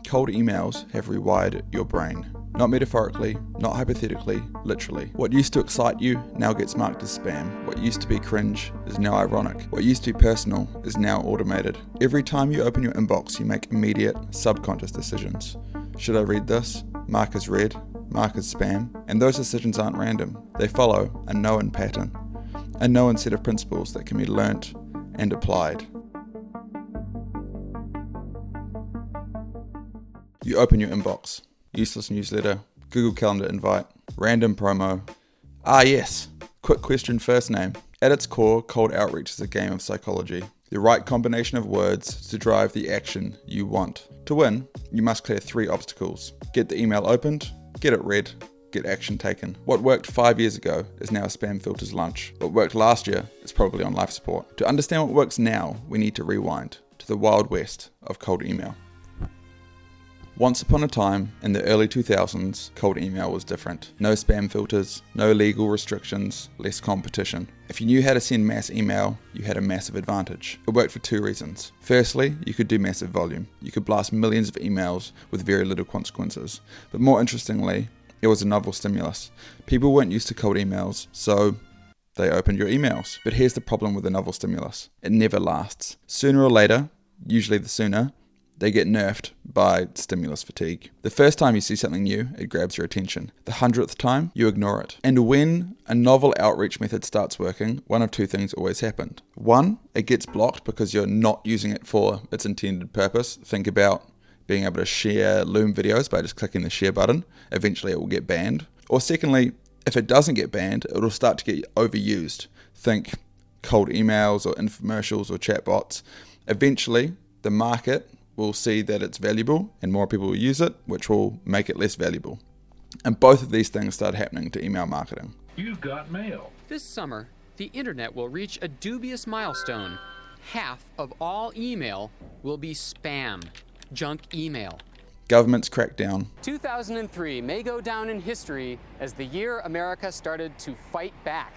Cold emails have rewired your brain. Not metaphorically, not hypothetically, literally. What used to excite you now gets marked as spam. What used to be cringe is now ironic. What used to be personal is now automated. Every time you open your inbox, you make immediate, subconscious decisions. Should I read this? Mark as read, mark as spam. And those decisions aren't random. They follow a known pattern, a known set of principles that can be learnt and applied. You open your inbox. Useless newsletter, Google Calendar invite, random promo. Ah yes, quick question first name. At its core, cold outreach is a game of psychology. The right combination of words to drive the action you want. To win, you must clear 3 obstacles. Get the email opened, get it read, get action taken. What worked 5 years ago is now a spam filter's lunch. What worked last year is probably on life support. To understand what works now, we need to rewind to the Wild West of cold email. Once upon a time, in the early 2000s, cold email was different. No spam filters, no legal restrictions, less competition. If you knew how to send mass email, you had a massive advantage. It worked for 2 reasons. Firstly, you could do massive volume. You could blast millions of emails with very little consequences. But more interestingly, it was a novel stimulus. People weren't used to cold emails, so they opened your emails. But here's the problem with a novel stimulus. It never lasts. Sooner or later, usually the sooner, they get nerfed by stimulus fatigue. The first time you see something new, it grabs your attention. The 100th time, you ignore it. And when a novel outreach method starts working, one of 2 things always happen. 1, it gets blocked because you're not using it for its intended purpose. Think about being able to share Loom videos by just clicking the share button. Eventually it will get banned. Or secondly, if it doesn't get banned, it'll start to get overused. Think cold emails or infomercials or chatbots. Eventually, the market will see that it's valuable and more people will use it, which will make it less valuable. And both of these things start happening to email marketing. You've got mail. This summer, the internet will reach a dubious milestone. Half of all email will be spam, junk email. Governments crack down. 2003 may go down in history as the year America started to fight back.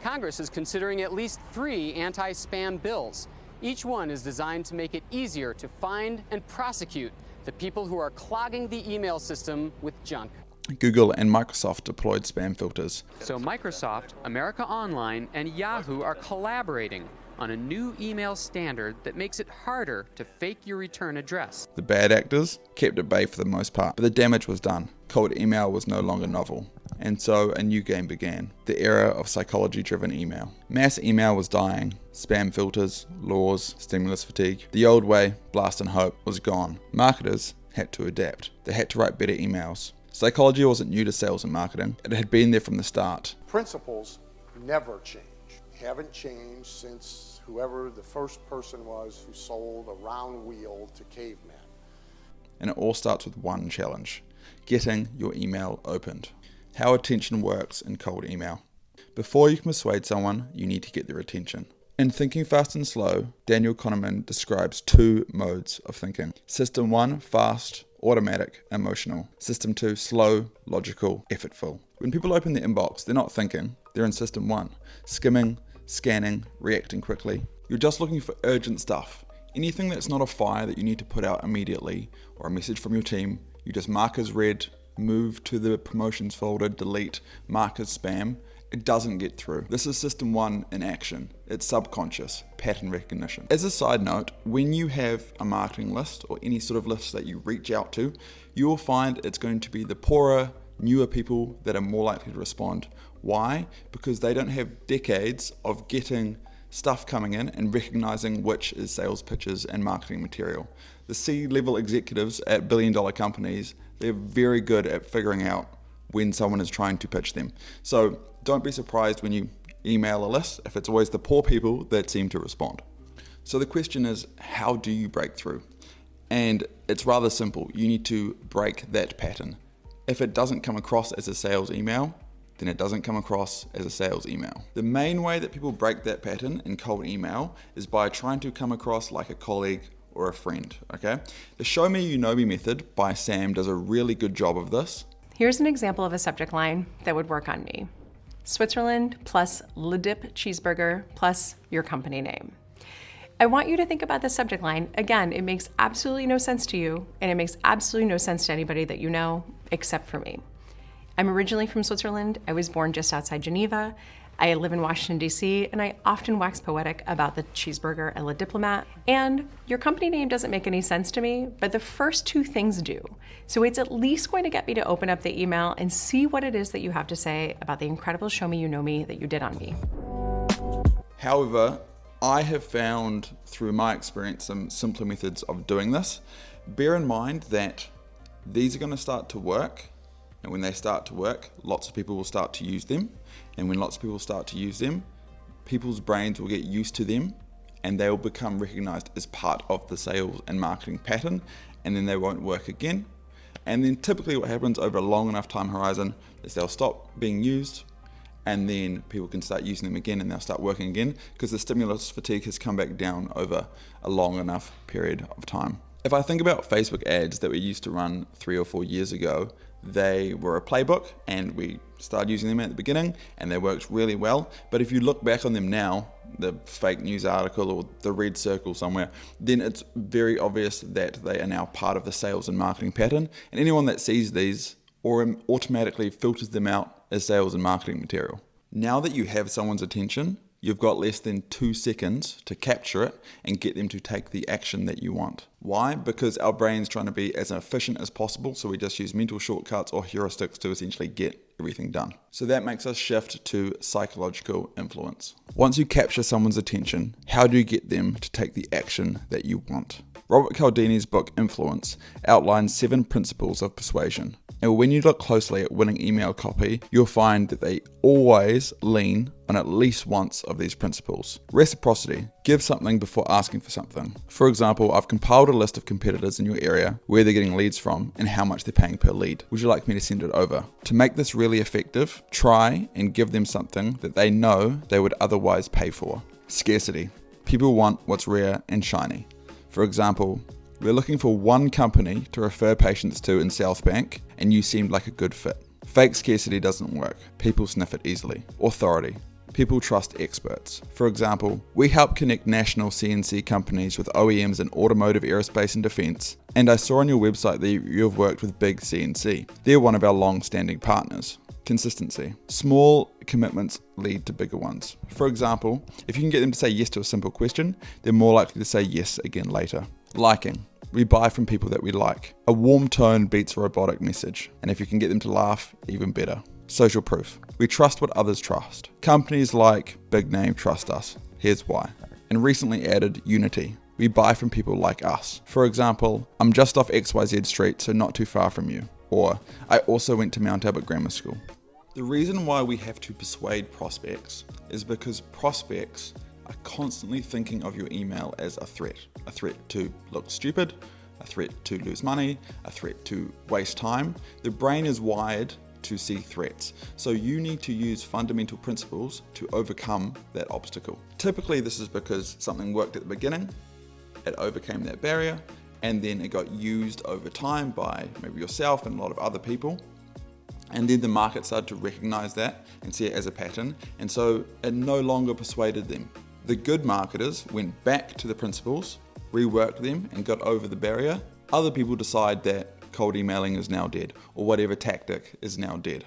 Congress is considering at least 3 anti-spam bills. Each one is designed to make it easier to find and prosecute the people who are clogging the email system with junk. Google and Microsoft deployed spam filters. So Microsoft, America Online, and Yahoo are collaborating on a new email standard that makes it harder to fake your return address. The bad actors kept at bay for the most part, but the damage was done. Cold email was no longer novel. And so a new game began, the era of psychology-driven email. Mass email was dying. Spam filters, laws, stimulus fatigue. The old way, blast and hope, was gone. Marketers had to adapt. They had to write better emails. Psychology wasn't new to sales and marketing. It had been there from the start. Principles never change. Haven't changed since whoever the first person was who sold a round wheel to cavemen. And it all starts with one challenge: getting your email opened. How attention works in cold email. Before you can persuade someone, you need to get their attention. In Thinking Fast and Slow, Daniel Kahneman describes 2 modes of thinking. System 1, fast, automatic, emotional. System 2, slow, logical, effortful. When people open their inbox, they're not thinking, they're in System 1, skimming, scanning, reacting quickly. You're just looking for urgent stuff. Anything that's not a fire that you need to put out immediately, or a message from your team, you just mark as read, move to the promotions folder, delete, mark as spam. It doesn't get through. This is System 1 in action. It's subconscious, pattern recognition. As a side note, when you have a marketing list or any sort of list that you reach out to, you will find it's going to be the poorer, newer people that are more likely to respond. Why? Because they don't have decades of getting stuff coming in and recognizing which is sales pitches and marketing material. The C-level executives at billion-dollar companies, they're very good at figuring out when someone is trying to pitch them. So don't be surprised when you email a list if it's always the poor people that seem to respond. So the question is, how do you break through? And it's rather simple. You need to break that pattern. If it doesn't come across as a sales email, then it doesn't come across as a sales email. The main way that people break that pattern in cold email is by trying to come across like a colleague or a friend, okay? The Show Me You Know Me method by Sam does a really good job of this. Here's an example of a subject line that would work on me. Switzerland plus Le Dip cheeseburger plus your company name. I want you to think about the subject line. Again, it makes absolutely no sense to you, and it makes absolutely no sense to anybody that you know, except for me. I'm originally from Switzerland. I was born just outside Geneva. I live in Washington, D.C., and I often wax poetic about the cheeseburger and La Diplomat. And your company name doesn't make any sense to me, but the first two things do. So it's at least going to get me to open up the email and see what it is that you have to say about the incredible show me you know me that you did on me. However, I have found through my experience some simpler methods of doing this. Bear in mind that these are going to start to work, and when they start to work, lots of people will start to use them. And when lots of people start to use them, people's brains will get used to them and they will become recognized as part of the sales and marketing pattern, and then they won't work again. And then typically what happens over a long enough time horizon is they'll stop being used, and then people can start using them again and they'll start working again because the stimulus fatigue has come back down over a long enough period of time. If I think about Facebook ads that we used to run 3 or 4 years ago, they were a playbook and we started using them at the beginning and they worked really well. But if you look back on them now, the fake news article or the red circle somewhere, then it's very obvious that they are now part of the sales and marketing pattern. And anyone that sees these automatically filters them out as sales and marketing material. Now that you have someone's attention, you've got less than 2 seconds to capture it and get them to take the action that you want. Why? Because our brain's trying to be as efficient as possible, so we just use mental shortcuts or heuristics to essentially get everything done. So that makes us shift to psychological influence. Once you capture someone's attention, how do you get them to take the action that you want? Robert Cialdini's book Influence outlines 7 principles of persuasion. And when you look closely at winning email copy, you'll find that they always lean on at least once of these principles. Reciprocity. Give something before asking for something. For example, I've compiled a list of competitors in your area, where they're getting leads from, and how much they're paying per lead. Would you like me to send it over? To make this really effective, try and give them something that they know they would otherwise pay for. Scarcity. People want what's rare and shiny. For example, we're looking for one company to refer patients to in South Bank, and you seemed like a good fit. Fake scarcity doesn't work. People sniff it easily. Authority. People trust experts. For example, we help connect national CNC companies with OEMs in automotive, aerospace and defense, and I saw on your website that you've worked with Big CNC. They're one of our long-standing partners. Consistency. Small commitments lead to bigger ones. For example, if you can get them to say yes to a simple question, they're more likely to say yes again later. Liking. We buy from people that we like. A warm tone beats a robotic message, and if you can get them to laugh, even better. Social proof. We trust what others trust. Companies like Big Name trust us. Here's why. And recently added unity. We buy from people like us. For example, I'm just off XYZ Street, so not too far from you. Or, I also went to Mount Albert Grammar School. The reason why we have to persuade prospects is because prospects are constantly thinking of your email as a threat to look stupid, a threat to lose money, a threat to waste time. The brain is wired to see threats, so you need to use fundamental principles to overcome that obstacle. Typically this is because something worked at the beginning, it overcame that barrier, and then it got used over time by maybe yourself and a lot of other people. And then the market started to recognize that and see it as a pattern, and so it no longer persuaded them. The good marketers went back to the principles, reworked them, and got over the barrier. Other people decide that cold emailing is now dead, or whatever tactic is now dead.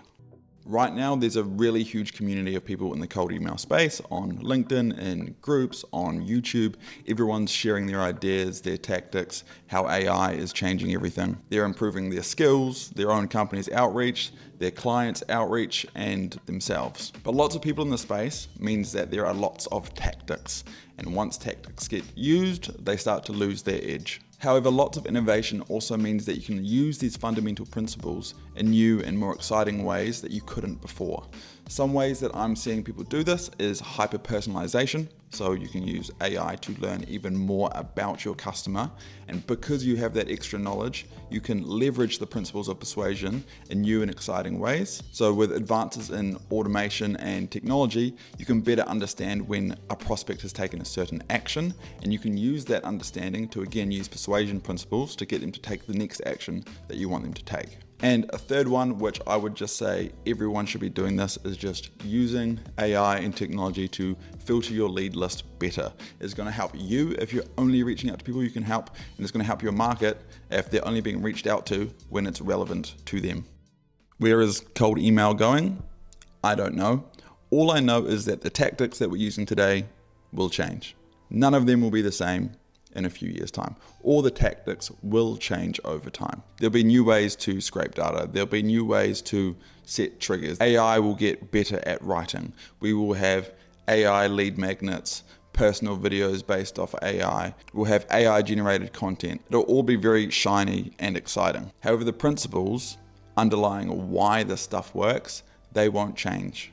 Right now, there's a really huge community of people in the cold email space on LinkedIn, in groups, on YouTube. Everyone's sharing their ideas, their tactics, how AI is changing everything. They're improving their skills, their own company's outreach, their clients' outreach, and themselves. But lots of people in the space means that there are lots of tactics. And once tactics get used, they start to lose their edge. However, lots of innovation also means that you can use these fundamental principles in new and more exciting ways that you couldn't before. Some ways that I'm seeing people do this is hyper-personalization. So you can use AI to learn even more about your customer. And because you have that extra knowledge, you can leverage the principles of persuasion in new and exciting ways. So with advances in automation and technology, you can better understand when a prospect has taken a certain action, and you can use that understanding to again use persuasion principles to get them to take the next action that you want them to take. And a third one, which I would just say everyone should be doing this, is just using AI and technology to filter your lead list better. It's going to help you if you're only reaching out to people you can help, and it's going to help your market if they're only being reached out to when it's relevant to them. Where is cold email going? I don't know. All I know is that the tactics that we're using today will change. None of them will be the same in a few years' time. All the tactics will change over time. There'll be new ways to scrape data. There'll be new ways to set triggers. AI will get better at writing. We will have AI lead magnets, personal videos based off AI. We'll have AI generated content. It'll all be very shiny and exciting. However, the principles underlying why this stuff works, they won't change.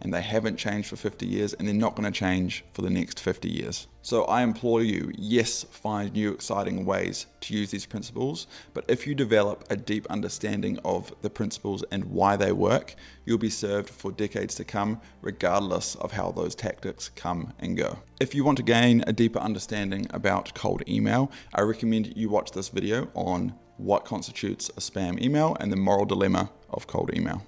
And they haven't changed for 50 years, and they're not going to change for the next 50 years. So I implore you, yes, find new exciting ways to use these principles, but if you develop a deep understanding of the principles and why they work, you'll be served for decades to come, regardless of how those tactics come and go. If you want to gain a deeper understanding about cold email, I recommend you watch this video on what constitutes a spam email and the moral dilemma of cold email.